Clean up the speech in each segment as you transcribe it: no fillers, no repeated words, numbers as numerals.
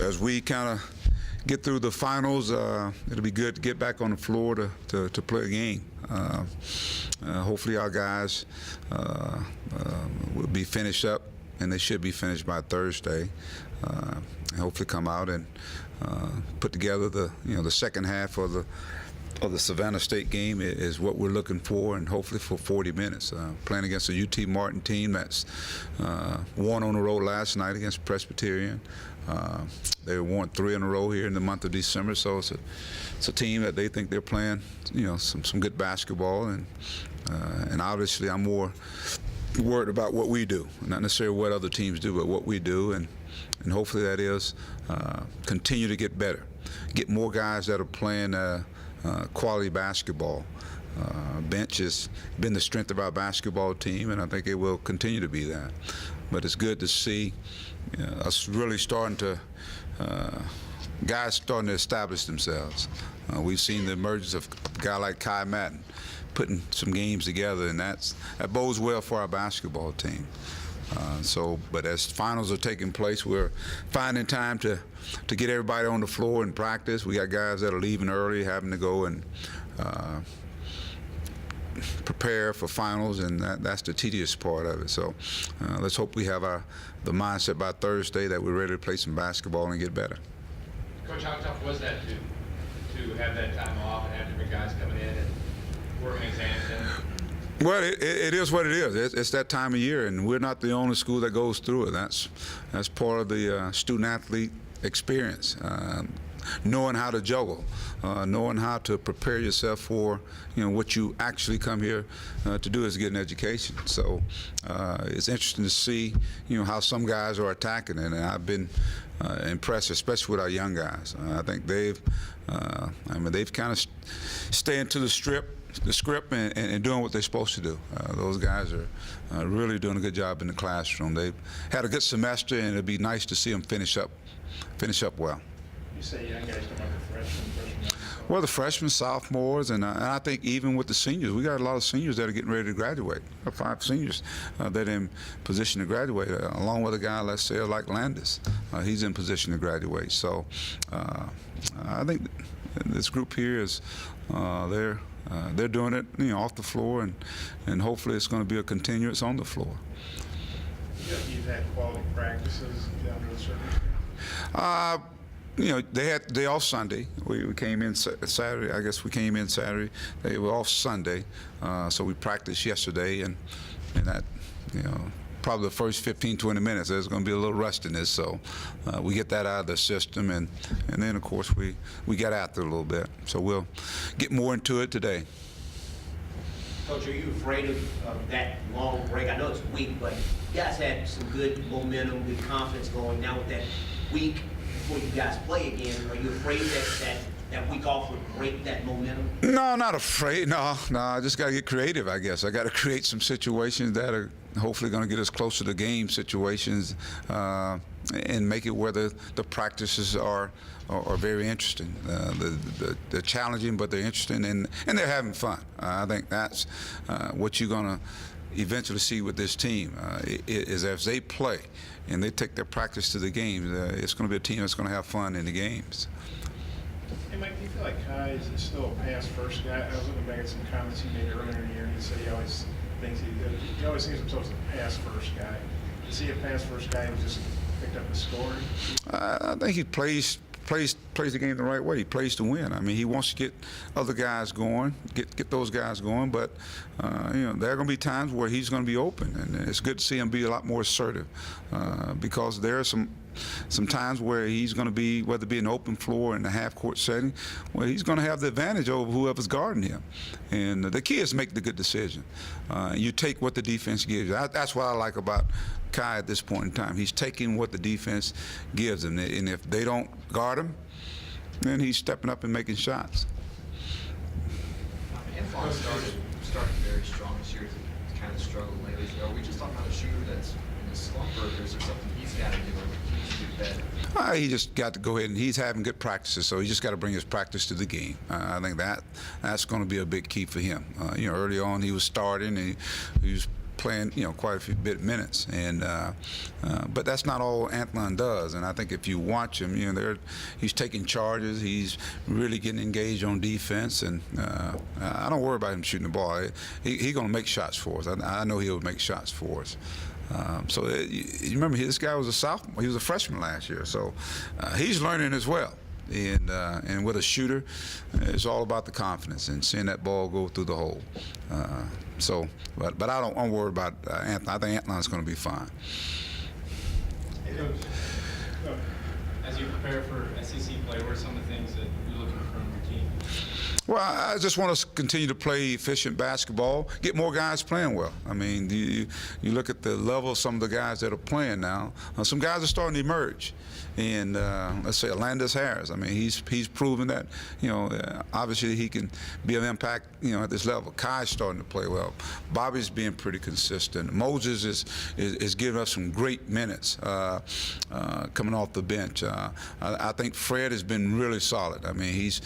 as we kind of get through the finals, it'll be good to get back on the floor to play a game. Hopefully our guys will be finished up, and they should be finished by Thursday. And hopefully come out and put together the second half of the Savannah State game is what we're looking for, and hopefully for 40 minutes. Playing against a UT Martin team that's won on the road last night against Presbyterian. They won 3 in a row here in the month of December, so it's a team that they think they're playing, some good basketball, and obviously I'm more worried about what we do, not necessarily what other teams do, but what we do, and hopefully that is continue to get better, get more guys that are playing quality basketball. Bench has been the strength of our basketball team, and I think it will continue to be that. But it's good to see us really starting to, guys starting to establish themselves. We've seen the emergence of a guy like Kai Madden putting some games together, and that bodes well for our basketball team. But as finals are taking place, we're finding time to get everybody on the floor and practice. We got guys that are leaving early, having to go and prepare for finals, and that's the tedious part of it. So let's hope we have the mindset by Thursday that we're ready to play some basketball and get better. Coach, how tough was that to have that time off and have different guys coming in and working exams in? Well, it is what it is. It's that time of year, and we're not the only school that goes through it. That's part of the student-athlete experience. Knowing how to juggle, knowing how to prepare yourself for what you actually come here to do is get an education. So it's interesting to see how some guys are attacking it, and I've been impressed, especially with our young guys. I think they've kind of staying to the script and doing what they're supposed to do. Those guys are really doing a good job in the classroom. They've had a good semester, and it'd be nice to see them finish up well. You say young guys, don't like the freshmen. Well, the freshmen, sophomores, and I think even with the seniors, we got a lot of seniors that are getting ready to graduate. 5 seniors that are in position to graduate, along with a guy, let's say, like Landis. He's in position to graduate. So I think this group here is they're doing it off the floor, and hopefully it's going to be a continuous on the floor. You've had quality practices under the circumstances? They off Sunday. We came in Saturday. I guess we came in Saturday. They were off Sunday, so we practiced yesterday, and that probably the first 15-20 minutes there's going to be a little rustiness. So we get that out of the system, and then of course we get after it a little bit. So we'll get more into it today. Coach, are you afraid of that long break? I know it's a week, but you guys had some good momentum, good confidence going. Now with that week before you guys play again, are you afraid that week off would break that momentum? No, not afraid. No, I just got to get creative, I guess. I got to create some situations that are hopefully going to get us closer to game situations and make it where the practices are very interesting. They're challenging, but they're interesting, and they're having fun. I think that's what you're going to eventually see with this team is as they play and they take their practice to the games, it's going to be a team that's going to have fun in the games. Hey, Mike, do you feel like Kai is still a pass-first guy? I was looking back at some comments he made earlier in the year, and he said he always thinks himself as a pass-first guy. Is he a pass-first guy who just picked up the scoring? I think he plays the game the right way. He plays to win. I mean, he wants to get other guys going, get those guys going. But there are going to be times where he's going to be open, and it's good to see him be a lot more assertive because there are some times where he's going to be, whether it be an open floor in a half-court setting, where he's going to have the advantage over whoever's guarding him. And the key is to make the good decision. You take what the defense gives you. That's what I like about Kai at this point in time. He's taking what the defense gives him, and if they don't guard him, then he's stepping up and making shots. Infield started very strong this year. He's kind of struggled lately. So are we just talking about a shooter that's in a slump, or is there something he's got to do better? He just got to go ahead, and he's having good practices, so he just got to bring his practice to the game. I think that's going to be a big key for him. Early on he was starting, and he was playing, quite a few bit minutes, and but that's not all Anthony does. And I think if you watch him, he's taking charges. He's really getting engaged on defense, and I don't worry about him shooting the ball. He's going to make shots for us. I know he'll make shots for us. You remember, this guy was a sophomore. He was a freshman last year, so he's learning as well. And with a shooter, it's all about the confidence and seeing that ball go through the hole. But I'm worried about Anthony. I think Anthony's going to be fine. As you prepare for SEC play, what are some of the things that you're looking for from your team? Well, I just want us to continue to play efficient basketball, get more guys playing well. I mean, you look at the level of some of the guys that are playing now. Some guys are starting to emerge. And let's say Alandis Harris. I mean, he's proven that, obviously he can be an impact, at this level. Kai's starting to play well. Bobby's being pretty consistent. Moses is giving us some great minutes coming off the bench. I think Fred has been really solid. I mean, he's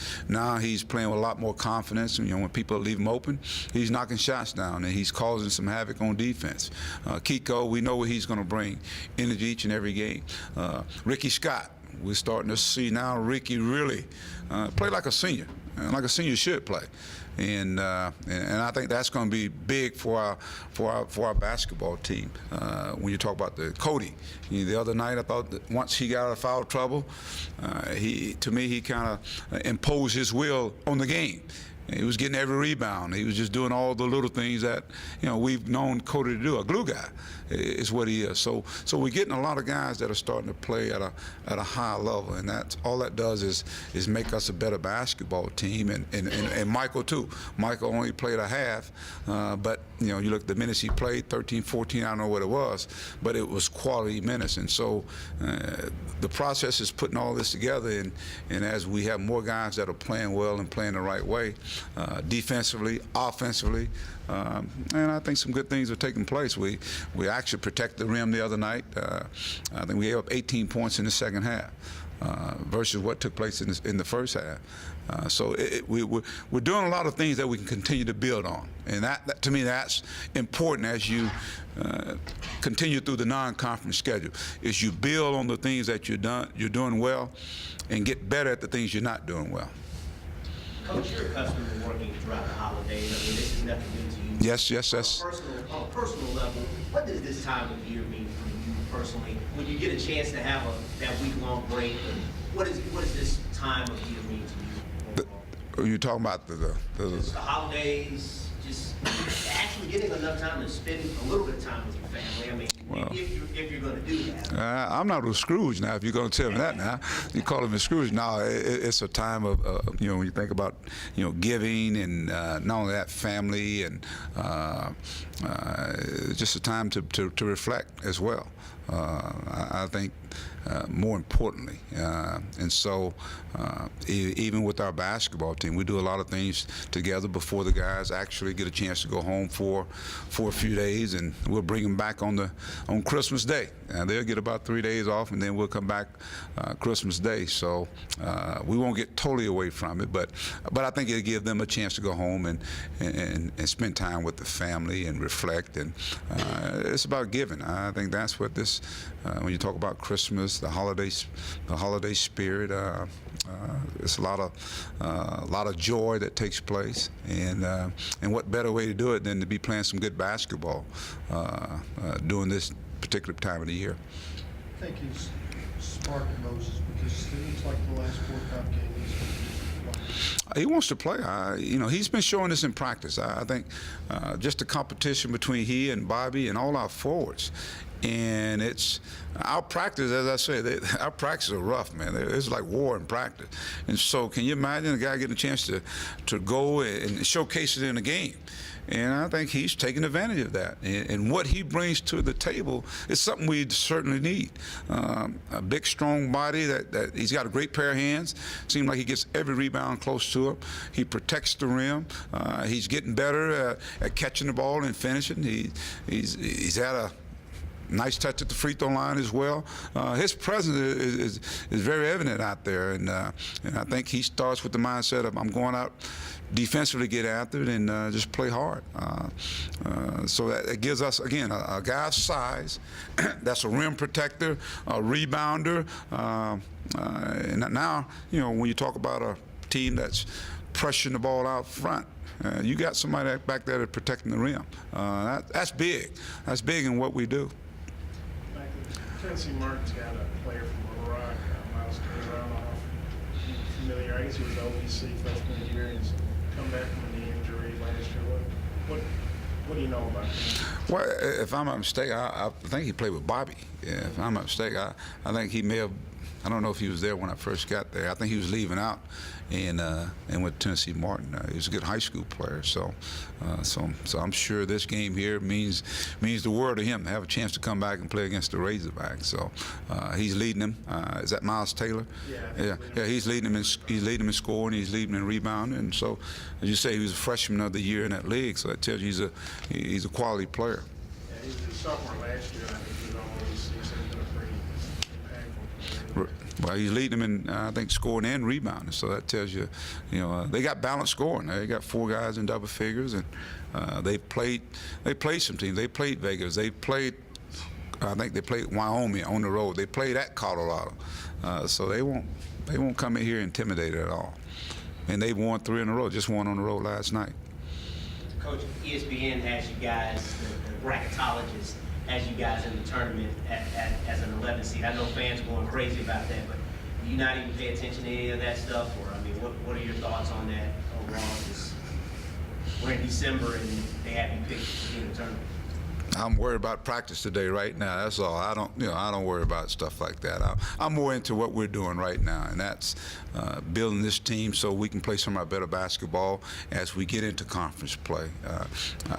playing with a lot more confidence. When people leave him open, he's knocking shots down and he's causing some havoc on defense. Kiko, we know what he's going to bring energy each and every game. Ricky Scott, we're starting to see now Ricky really play like a senior, like a senior should play, and I think that's going to be big for our basketball team. When you talk about the Cody, the other night I thought that once he got out of foul trouble, he kind of imposed his will on the game. He was getting every rebound. He was just doing all the little things that we've known Cody to do. A glue guy is what he is. So we're getting a lot of guys that are starting to play at a high level, and that's all that does is make us a better basketball team. And Michael too. Michael only played a half, but you look at the minutes he played, 13, 14. I don't know what it was, but it was quality minutes. And so the process is putting all this together, and as we have more guys that are playing well and playing the right way. Defensively, offensively, and I think some good things are taking place. We actually protected the rim the other night. I think we gave up 18 points in the second half versus what took place in the first half. So we're doing a lot of things that we can continue to build on, and that to me that's important as you continue through the non-conference schedule. Is you build on the things that you're doing well, and get better at the things you're not doing well. Coach, you're accustomed to working throughout the holidays. I mean, this is nothing new to you. Yes. On a personal level, what does this time of year mean for you personally? When you get a chance to have that week-long break, what does this time of year mean to you? Are you talking about the holidays, just actually getting enough time to spend a little bit of time with your family? I mean, if you're going to do that. I'm not a Scrooge now, if you're going to tell me that now. You call him a Scrooge. No, it's a time of, when you think about, giving and not only that, family, and just a time to reflect as well. I think more importantly, and so even with our basketball team, we do a lot of things together before the guys actually get a chance to go home for a few days, and we'll bring them back on Christmas Day. They'll get about 3 days off, and then we'll come back Christmas Day. So we won't get totally away from it, but I think it'll give them a chance to go home and spend time with the family and reflect. And it's about giving. I think that's what this. When you talk about Christmas, the holiday spirit, it's a lot of joy that takes place, and what better way to do it than to be playing some good basketball during this particular time of the year. I think he's smart, Moses, because it seems like the last 4 or 5 games. He wants to play. He's been showing this in practice. I think just the competition between he and Bobby and all our forwards. And it's our practice, as I said, our practices are rough, man. It's like war in practice. And so can you imagine a guy getting a chance to go and showcase it in a game? And I think he's taking advantage of that. And what he brings to the table is something we certainly need. A big, strong body that he's got a great pair of hands. Seems like he gets every rebound close to him. He protects the rim. He's getting better at catching the ball and finishing. He's had nice touch at the free throw line as well. His presence is very evident out there, and I think he starts with the mindset of I'm going out defensively, get after it, and just play hard. So that it gives us, again, a guy's size that's a rim protector, a rebounder, and now, you know, when you talk about a team that's pressuring the ball out front, you got somebody back there that's protecting the rim. That's big. That's big in what we do. Back to Tennessee Martin's got a player from Little Rock, Miles Taylor. I don't know how familiar. I guess he was OVC freshman year and he's come back from a knee injury last year. What do you know about him? Well, if I'm not mistaken, I think he played with Bobby. Yeah, if I'm not mistaken, I think he may have. I don't know if he was there when I first got there. I think he was leaving out and with Tennessee Martin. He was a good high school player, so I'm sure this game here means the world to him to have a chance to come back and play against the Razorbacks. So he's leading them. Is that Miles Taylor? Yeah. He's leading them in scoring. He's leading them in rebounding. And so, as you say, he was a freshman of the year in that league. So that tells you he's a quality player. Yeah, he was a sophomore last year, and I think he was on OVC, so he's been a pretty impactful player. Well, he's leading them in, I think, scoring and rebounding. So that tells you, they got balanced scoring. They got 4 guys in double figures, and they played some teams. They played Vegas. I think they played Wyoming on the road. They played at Colorado. So they won't come in here intimidated at all. And they've won 3 in a row. Just won on the road last night. Coach, ESPN has you guys, the bracketologists, has you guys in the tournament as an 11 seed. I know fans are going crazy about that, but do you not even pay attention to any of that stuff? Or, I mean, what are your thoughts on that overall? We're in December and they have you picked to be in the tournament. I'm worried about practice today, right now. That's all. I don't worry about stuff like that. I'm more into what we're doing right now, and that's building this team so we can play some of our better basketball as we get into conference play.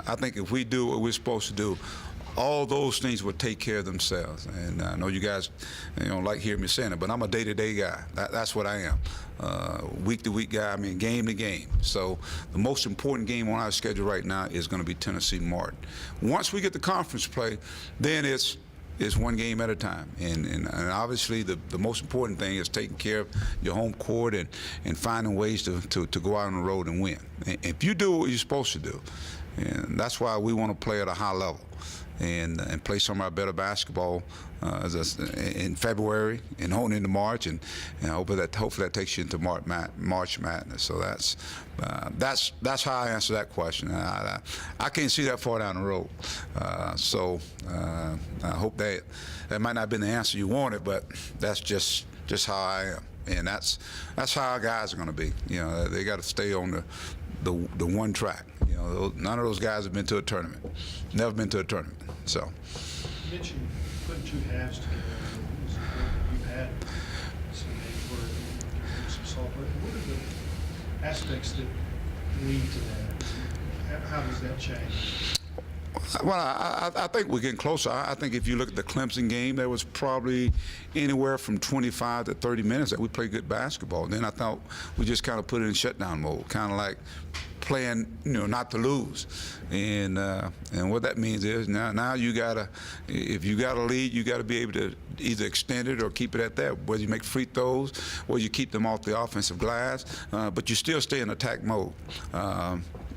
I think if we do what we're supposed to do, all those things will take care of themselves. And I know you guys, like hearing me saying it, but I'm a day-to-day guy. That's what I am. Week-to-week guy, I mean game to game. So the most important game on our schedule right now is going to be Tennessee Martin. Once we get to conference play, then it's one game at a time. And obviously the most important thing is taking care of your home court and finding ways to go out on the road and win. And if you do what you're supposed to do, and that's why we want to play at a high level and play some of our better basketball in February and on into March, and hopefully that takes you into March Madness. So that's how I answer that question. I can't see that far down the road. So I hope that might not have been the answer you wanted, but that's just how I am, and that's how our guys are going to be. They got to stay on the one track. None of those guys have been to a tournament. Never been to a tournament. So. You mentioned putting 2 halves together. You've had some games where you're some soft play. What are the aspects that lead to that? How does that change? Well, I think we're getting closer. I think if you look at the Clemson game, there was probably anywhere from 25 to 30 minutes that we played good basketball. Then I thought we just kind of put it in shutdown mode, kind of like playing, not to lose. And what that means is now you gotta, if you got a lead, you got to be able to either extend it or keep it at that. Whether you make free throws, or you keep them off the offensive glass, but you still stay in attack mode.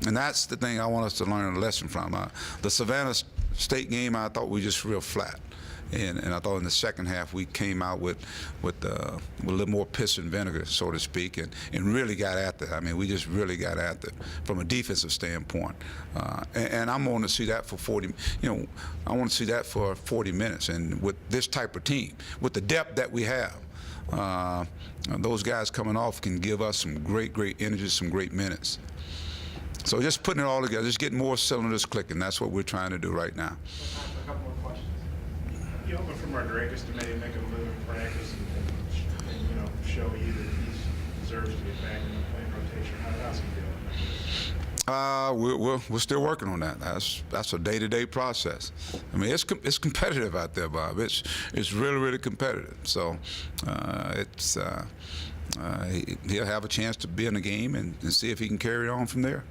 And that's the thing I want us to learn a lesson from. The Savannah State game, I thought we were just real flat. And I thought in the second half we came out with a little more piss and vinegar, so to speak, and really got at it. I mean, we just really got at it from a defensive standpoint. And I'm going to see that for 40. I want to see that for 40 minutes. And with this type of team, with the depth that we have, those guys coming off can give us some great energy, some great minutes. So just putting it all together, just getting more cylinders clicking. That's what we're trying to do right now. A couple more questions. You hoping for Mardrakus to maybe make a move in practice and show you that he deserves to get back in the playing rotation? How's he doing? We're still working on that. That's a day-to-day process. I mean, it's competitive out there, Bob. It's really competitive. So he'll have a chance to be in the game and see if he can carry on from there.